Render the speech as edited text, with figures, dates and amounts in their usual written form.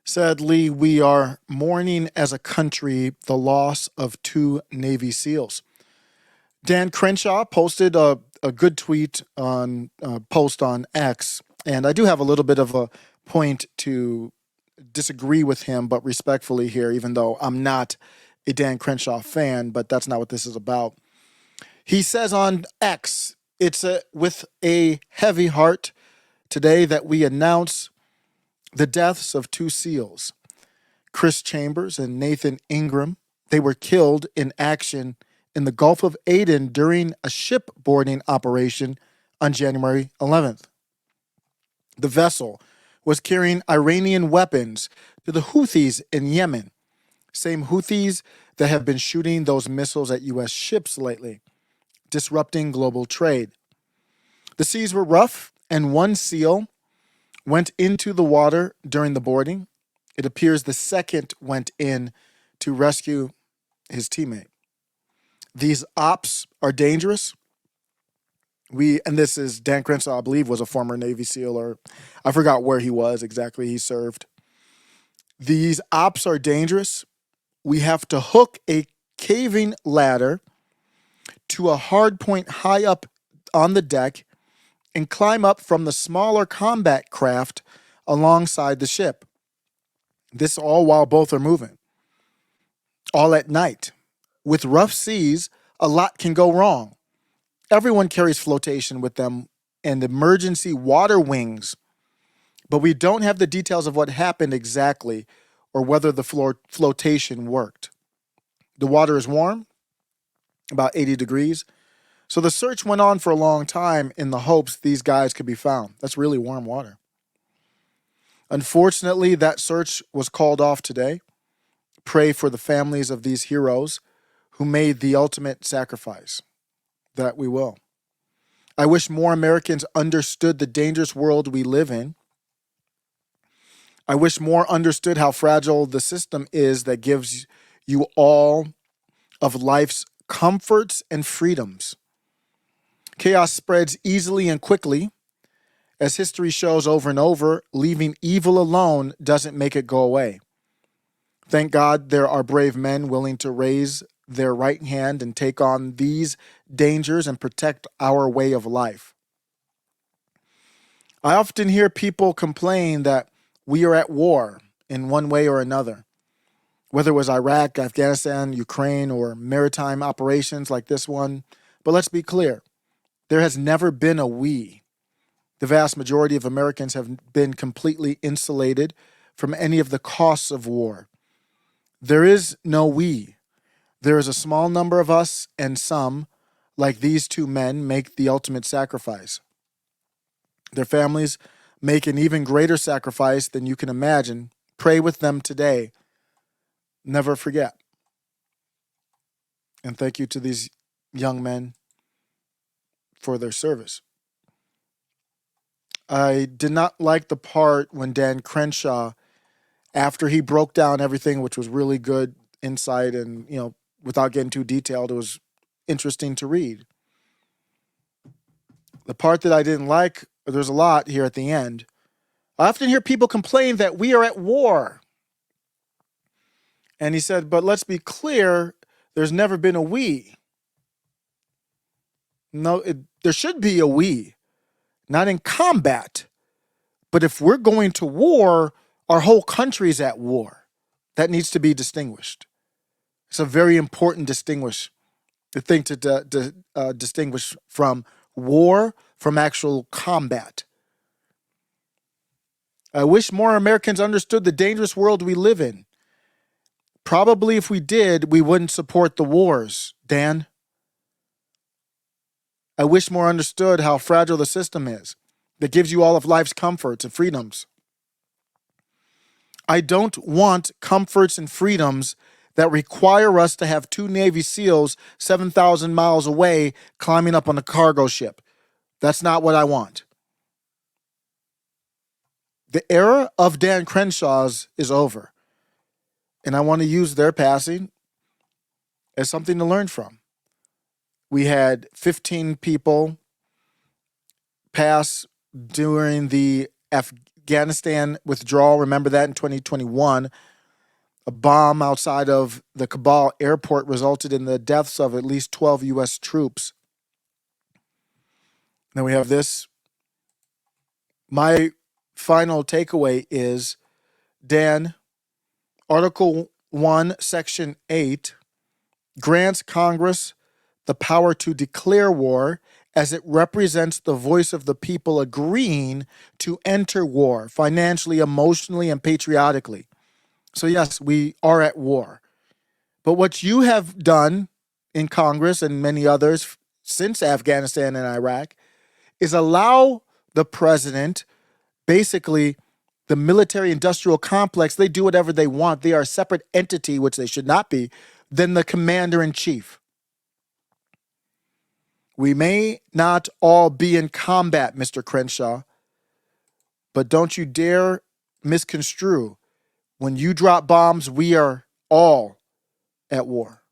Sadly, we are mourning as a country the loss of two Navy SEALs. Dan Crenshaw posted a good tweet on post on X, and I do have a little bit of a point to disagree with him, but respectfully here, even though I'm not a Dan Crenshaw fan, but that's not what this is about. He says on X, with a heavy heart today that we announce the deaths of two SEALs, Chris Chambers and Nathan Ingram. They were killed in action in the Gulf of Aden during a shipboarding operation on January 11th. The vessel was carrying Iranian weapons to the Houthis in Yemen, same Houthis that have been shooting those missiles at U.S. ships lately, disrupting global trade. The seas were rough, and one SEAL went into the water during the boarding. It appears the second went in to rescue his teammate. These ops are dangerous. And this is Dan Crenshaw, I believe, was a former Navy SEAL, or I forgot where he was exactly he served. These ops are dangerous. We have to hook a caving ladder to a hard point high up on the deck and climb up from the smaller combat craft alongside the ship. This all while both are moving. All at night. With rough seas, a lot can go wrong. Everyone carries flotation with them and emergency water wings, but we don't have the details of what happened exactly or whether the flotation worked. The water is warm, about 80 degrees, so the search went on for a long time in the hopes these guys could be found. That's really warm water. Unfortunately, that search was called off today. Pray for the families of these heroes who made the ultimate sacrifice. That we will. I wish more Americans understood the dangerous world we live in. I wish more understood how fragile the system is that gives you all of life's comforts and freedoms. Chaos spreads easily and quickly. As history shows over and over, leaving evil alone doesn't make it go away. Thank God there are brave men willing to raise their right hand and take on these dangers and protect our way of life. I often hear people complain that we are at war in one way or another, whether it was Iraq, Afghanistan, Ukraine, or maritime operations like this one. But let's be clear, there has never been a we. The vast majority of Americans have been completely insulated from any of the costs of war. There is no we. There is a small number of us, and some, like these two men, make the ultimate sacrifice. Their families make an even greater sacrifice than you can imagine. Pray with them today. Never forget. And thank you to these young men for their service. I did not like the part when Dan Crenshaw, after he broke down everything, which was really good insight and, without getting too detailed, it was interesting to read. The part that I didn't like, there's a lot here at the end. I often hear people complain that we are at war. And he said, but let's be clear, there's never been a we. No, there should be a we, not in combat. But if we're going to war, our whole country's at war. That needs to be distinguished. It's a very important thing to distinguish from war from actual combat. I wish more Americans understood the dangerous world we live in. Probably if we did, we wouldn't support the wars, Dan. I wish more understood how fragile the system is that gives you all of life's comforts and freedoms. I don't want comforts and freedoms that require us to have two Navy SEALs 7,000 miles away climbing up on a cargo ship. That's not what I want. The era of Dan Crenshaw's is over. And I want to use their passing as something to learn from. We had 15 people pass during the Afghanistan withdrawal. Remember that in 2021, a bomb outside of the Kabul airport resulted in the deaths of at least 12 U.S. troops. Then we have this. My final takeaway is, Dan, Article 1, Section 8 grants Congress the power to declare war as it represents the voice of the people agreeing to enter war financially, emotionally, and patriotically. So yes, we are at war. But what you have done in Congress and many others since Afghanistan and Iraq is allow the president, basically the military industrial complex, they do whatever they want. They are a separate entity, which they should not be, than the commander in chief. We may not all be in combat, Mr. Crenshaw, but don't you dare misconstrue. When you drop bombs, we are all at war.